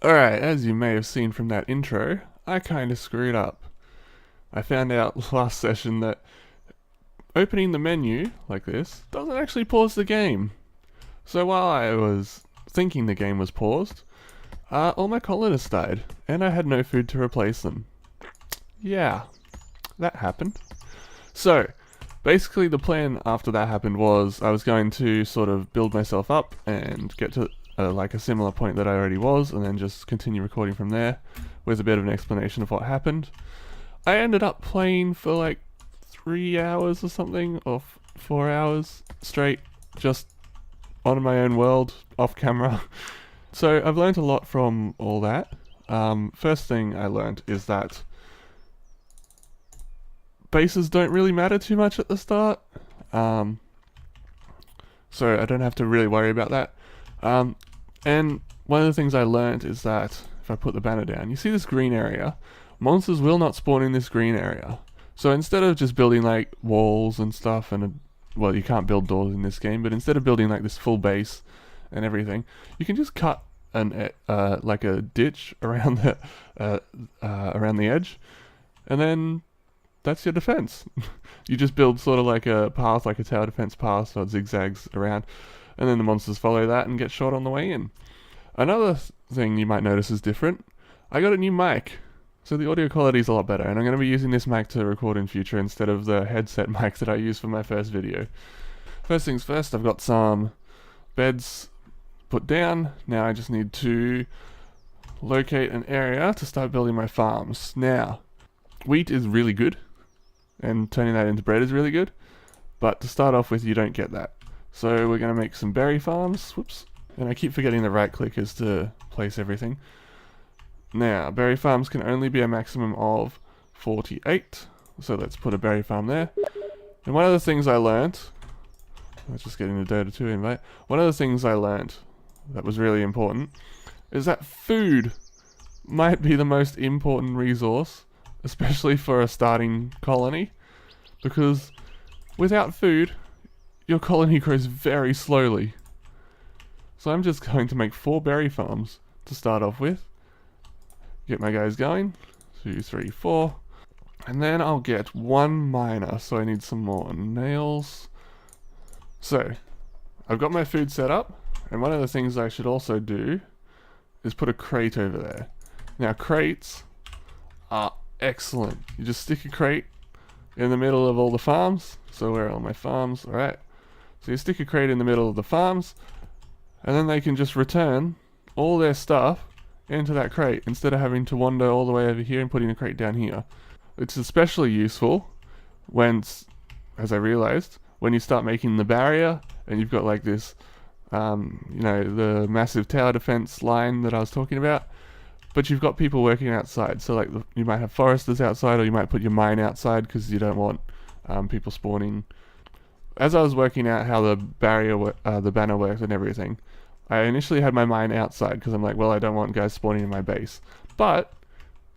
Alright, as you may have seen from that intro, I kinda screwed up. I found out last session that opening the menu, like this, doesn't actually pause the game. So while I was thinking the game was paused, all my colonists died, and I had no food to replace them. Yeah, that happened. So, basically the plan after that happened was I was going to sort of build myself up and get to like a similar point that I already was, and then just continue recording from there with a bit of an explanation of what happened. I ended up playing for like 3 hours or something, or 4 hours straight, just on my own world, off camera. So I've learned a lot from all that. First thing I learned is that bases don't really matter too much at the start. So I don't have to really worry about that. And one of the things I learned is that if I put the banner down, you see this green area, monsters will not spawn in this green area. So instead of just building like walls and stuff, well, you can't build doors in this game, but instead of building like this full base and everything, you can just cut like a ditch around around the edge, and then that's your defense. You just build sort of like a path, like a tower defense path, so it zigzags around, and then the monsters follow that and get shot on the way in. Another thing you might notice is different. I got a new mic, so the audio quality is a lot better, and I'm going to be using this mic to record in future instead of the headset mic that I used for my first video. First things first, I've got some beds put down. Now I just need to locate an area to start building my farms. Now, wheat is really good, and turning that into bread is really good, but to start off with, you don't get that. So we're going to make some berry farms. Whoops. And I keep forgetting the right click is to place everything. Now, berry farms can only be a maximum of 48. So let's put a berry farm there. And one of the things I learned, let's just get into Dota 2 invite. One of the things I learned that was really important is that food might be the most important resource, especially for a starting colony, because without food, your colony grows very slowly. So I'm just going to make 4 berry farms to start off with. Get my guys going. 2, 3, 4. And then I'll get 1 miner, so I need some more nails. So, I've got my food set up, and one of the things I should also do is put a crate over there. Now crates are excellent. You just stick a crate in the middle of all the farms. So where are all my farms? Alright. So you stick a crate in the middle of the farms, and then they can just return all their stuff into that crate instead of having to wander all the way over here and putting a crate down here. It's especially useful when, as I realized, when you start making the barrier and you've got like this, the massive tower defense line that I was talking about, but you've got people working outside. So like you might have foresters outside, or you might put your mine outside because you don't want people spawning. As I was working out how the banner worked and everything, I initially had my mine outside because I'm like, well, I don't want guys spawning in my base. But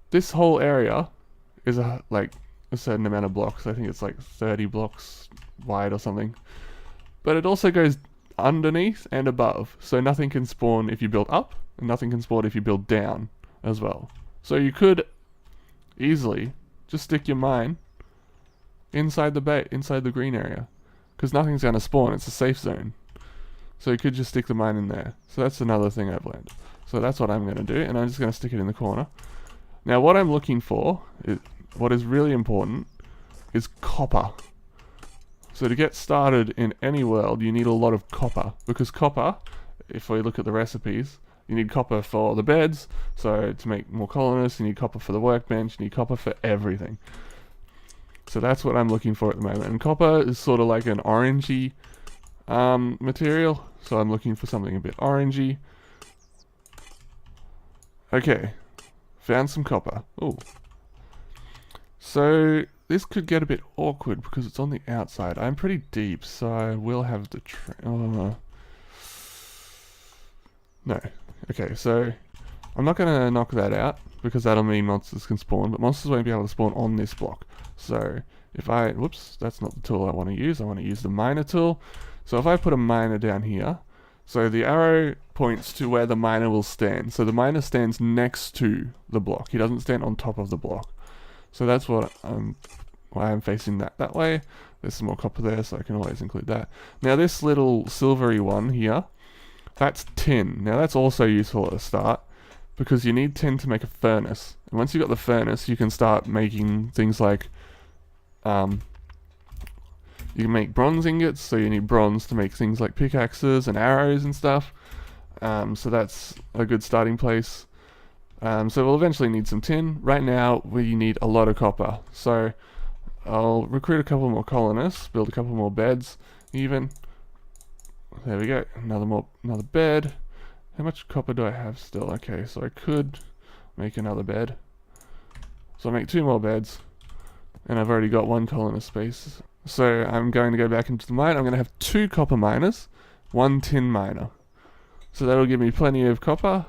this whole area is like a certain amount of blocks. I think it's like 30 blocks wide or something. But it also goes underneath and above, so nothing can spawn if you build up, and nothing can spawn if you build down as well. So you could easily just stick your mine inside the green area, because nothing's going to spawn. It's a safe zone. So you could just stick the mine in there. So that's another thing I've learned. So that's what I'm going to do, and I'm just going to stick it in the corner. Now what I'm looking for, what is really important, is copper. So to get started in any world, you need a lot of copper, because copper, if we look at the recipes, you need copper for the beds, so to make more colonists, you need copper for the workbench, you need copper for everything. So that's what I'm looking for at the moment. And copper is sort of like an orangey material, so I'm looking for something a bit orangey. Okay, found some copper. Oh, so this could get a bit awkward because it's on the outside. I'm pretty deep, so I will have to no. Okay, so I'm not going to knock that out because that'll mean monsters can spawn, but monsters won't be able to spawn on this block. So if whoops, that's not the tool I want to use. I want to use the miner tool. So if I put a miner down here, So the arrow points to where the miner will stand. So the miner stands next to the block. He doesn't stand on top of the block. So that's why I'm facing that way. There's some more copper there, so I can always include that. Now this little silvery one here, that's tin. Now that's also useful at the start, because you need tin to make a furnace. And once you've got the furnace, you can start making things like, you can make bronze ingots, so you need bronze to make things like pickaxes and arrows and stuff. So that's a good starting place. So we'll eventually need some tin. Right now, we need a lot of copper. So I'll recruit a couple more colonists, build a couple more beds, even. There we go, another bed. How much copper do I have still? Okay, so I could make another bed. So I'll make 2 more beds, and I've already got 1 colonist space. So I'm going to go back into the mine. I'm going to have 2 copper miners, 1 tin miner. So that'll give me plenty of copper,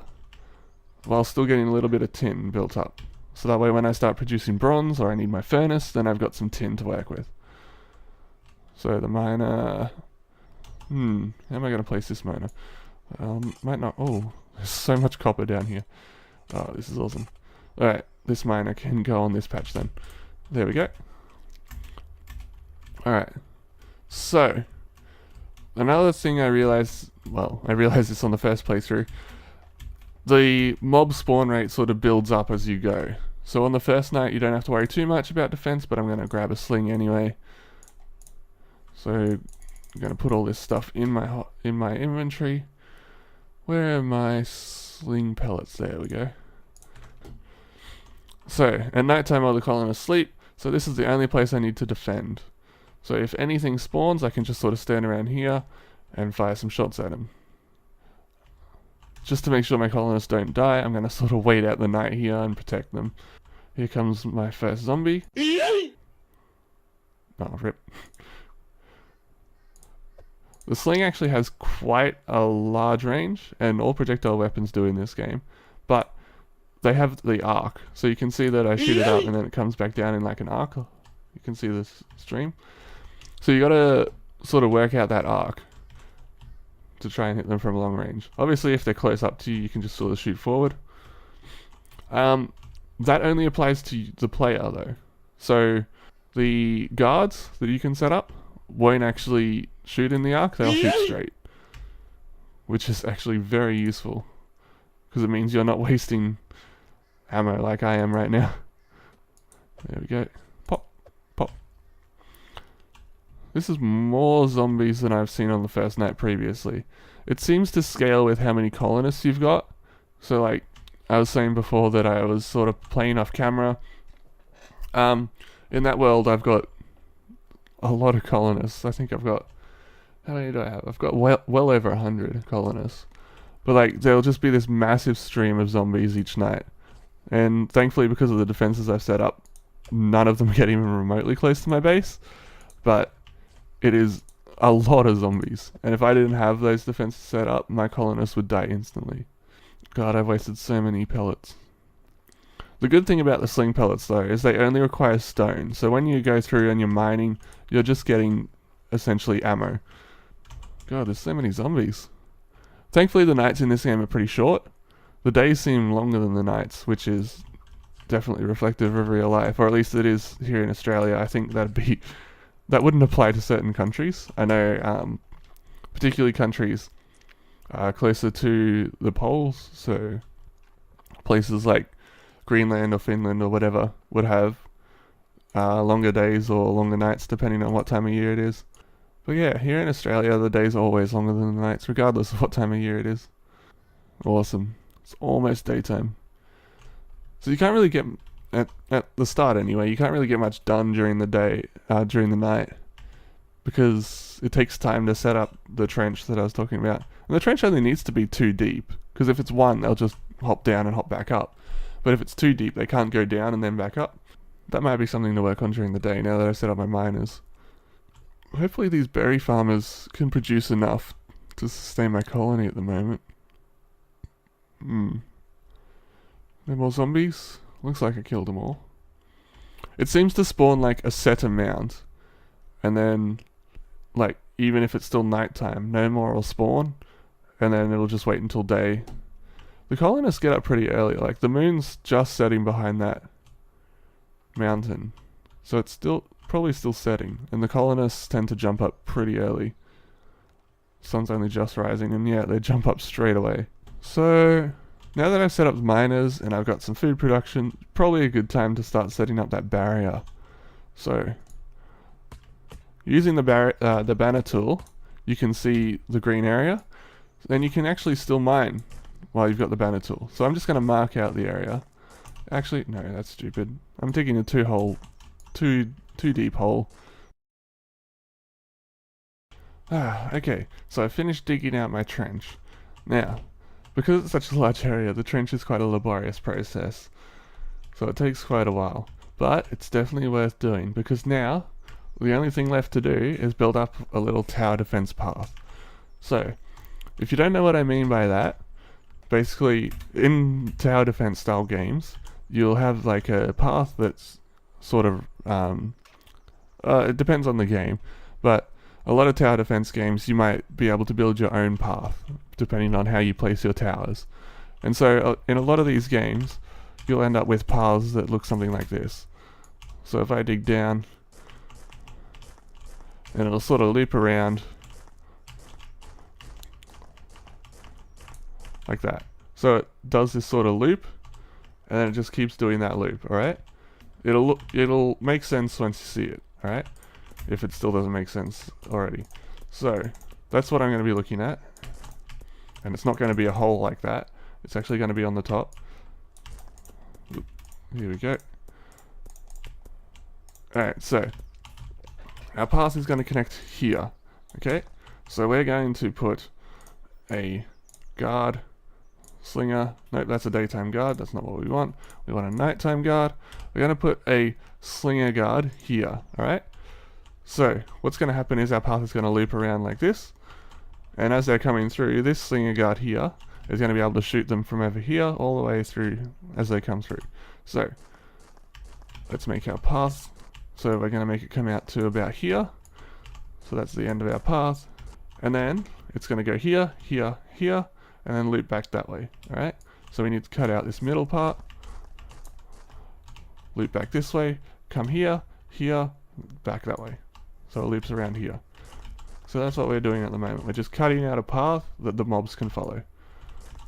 while still getting a little bit of tin built up. So that way when I start producing bronze, or I need my furnace, then I've got some tin to work with. So the miner... how am I going to place this miner? Might not... Oh, there's so much copper down here. Oh, this is awesome. Alright, this miner can go on this patch then. There we go. Alright. So, another thing I realized... Well, I realized this on the first playthrough. The mob spawn rate sort of builds up as you go. So on the first night, you don't have to worry too much about defense, but I'm going to grab a sling anyway. So I'm going to put all this stuff in my inventory. Where are my sling pellets? There we go. So at night time, all the colonists sleep. So this is the only place I need to defend. So if anything spawns, I can just sort of stand around here and fire some shots at them. Just to make sure my colonists don't die, I'm going to sort of wait out the night here and protect them. Here comes my first zombie. Oh, rip. The sling actually has quite a large range, and all projectile weapons do in this game. But they have the arc, so you can see that I shoot it up and then it comes back down in like an arc. You can see this stream. So you got to sort of work out that arc to try and hit them from long range. Obviously, if they're close up to you, you can just sort of shoot forward. That only applies to the player though. So the guards that you can set up won't actually shoot in the arc, they'll shoot straight. Which is actually very useful, because it means you're not wasting ammo like I am right now. There we go. Pop, pop. This is more zombies than I've seen on the first night previously. It seems to scale with how many colonists you've got. So like I was saying before that I was sort of playing off camera. In that world I've got a lot of colonists. I think I've got... How many do I have? I've got well over 100 colonists. But like there'll just be this massive stream of zombies each night. And thankfully, because of the defenses I've set up, none of them get even remotely close to my base. But it is a lot of zombies. And if I didn't have those defenses set up, my colonists would die instantly. God, I've wasted so many pellets. The good thing about the sling pellets though is they only require stone. So when you go through and you're mining, you're just getting essentially ammo. God, there's so many zombies. Thankfully the nights in this game are pretty short. The days seem longer than the nights, which is definitely reflective of real life, or at least it is here in Australia. I think that wouldn't apply to certain countries. I know particularly countries closer to the poles, so places like Greenland or Finland or whatever would have longer days or longer nights depending on what time of year it is. But yeah, here in Australia the days are always longer than the nights regardless of what time of year it is. Awesome. It's almost daytime. So you can't really get, at the start anyway, you can't really get much done during the day, during the night, because it takes time to set up the trench that I was talking about. And the trench only needs to be 2 deep, because if it's 1, they'll just hop down and hop back up. But if it's 2 deep, they can't go down and then back up. That might be something to work on during the day now that I've set up my miners. Hopefully these berry farmers can produce enough to sustain my colony at the moment. No more zombies? Looks like I killed them all. It seems to spawn like a set amount. And then, like, even if it's still nighttime, no more will spawn. and then it'll just wait until day. The colonists get up pretty early, like the moon's just setting behind that mountain. So it's probably still setting, and the colonists tend to jump up pretty early. Sun's only just rising, and yeah, they jump up straight away. So now that I've set up miners and I've got some food production, probably a good time to start setting up that barrier. So using the banner tool, you can see the green area. Then you can actually still mine while you've got the banner tool. So I'm just going to mark out the area. Actually, no, that's stupid. I'm digging a two deep hole. Okay, so I finished digging out my trench. Now, because it's such a large area, the trench is quite a laborious process. So it takes quite a while. But it's definitely worth doing, because now the only thing left to do is build up a little tower defense path. So, if you don't know what I mean by that, basically in tower defense style games, you'll have like a path that's sort of, it depends on the game, but a lot of tower defense games you might be able to build your own path, depending on how you place your towers. And so in a lot of these games, you'll end up with paths that look something like this. So if I dig down, and it'll sort of loop around like that. So it does this sort of loop, and then it just keeps doing that loop, alright? It'll make sense once you see it, alright? If it still doesn't make sense already. So that's what I'm going to be looking at. And it's not going to be a hole like that. It's actually going to be on the top. Here we go. Alright, so our path is going to connect here. Okay? So we're going to put a guard, slinger. Nope, that's a daytime guard. That's not what we want. We want a nighttime guard. We're going to put a slinger guard here. Alright? So what's going to happen is our path is going to loop around like this. And as they're coming through, this slinger guard here is going to be able to shoot them from over here all the way through as they come through. So let's make our path. So we're going to make it come out to about here. So that's the end of our path. And then it's going to go here, here, here, and then loop back that way. Alright? So we need to cut out this middle part. Loop back this way. Come here, here, back that way. So it loops around here. So that's what we're doing at the moment. We're just cutting out a path that the mobs can follow.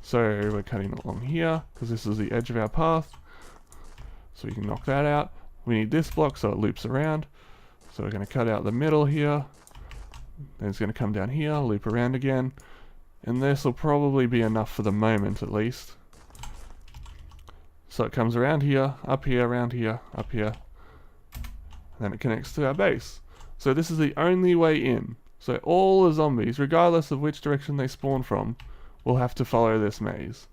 So we're cutting along here, because this is the edge of our path. So we can knock that out. We need this block so it loops around. So we're going to cut out the middle here. Then it's going to come down here, loop around again. And this will probably be enough for the moment at least. So it comes around here, around here, up here. And then it connects to our base. So this is the only way in. So all the zombies, regardless of which direction they spawn from, will have to follow this maze.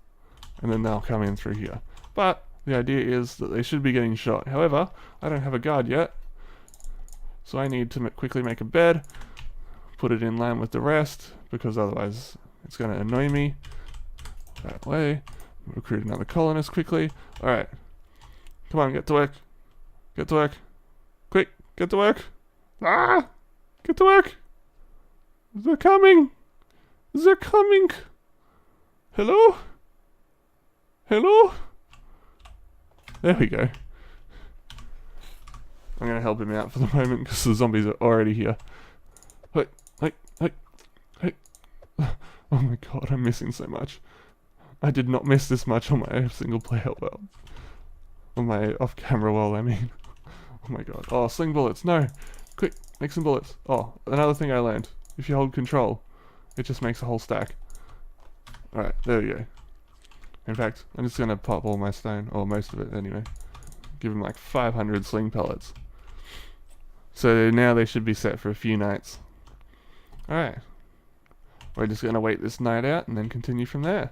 And then they'll come in through here. But the idea is that they should be getting shot. However, I don't have a guard yet. So I need to quickly make a bed, put it in line with the rest, because otherwise it's going to annoy me. That way. Recruit another colonist quickly. Alright. Come on, get to work. Get to work. Quick, get to work. Ah! Get to work. They're coming. They're coming. Hello? Hello? There we go. I'm going to help him out for the moment because the zombies are already here. Hey. Oh my god, I'm missing so much. I did not miss this much on my single player world. On my off-camera world, I mean. Oh my god. Oh, sling bullets. No. Quick, make some bullets. Oh, another thing I learned. If you hold control, it just makes a whole stack. Alright, there we go. In fact, I'm just going to pop all my stone, or most of it anyway. Give them like 500 sling pellets. So now they should be set for a few nights. Alright. We're just going to wait this night out and then continue from there.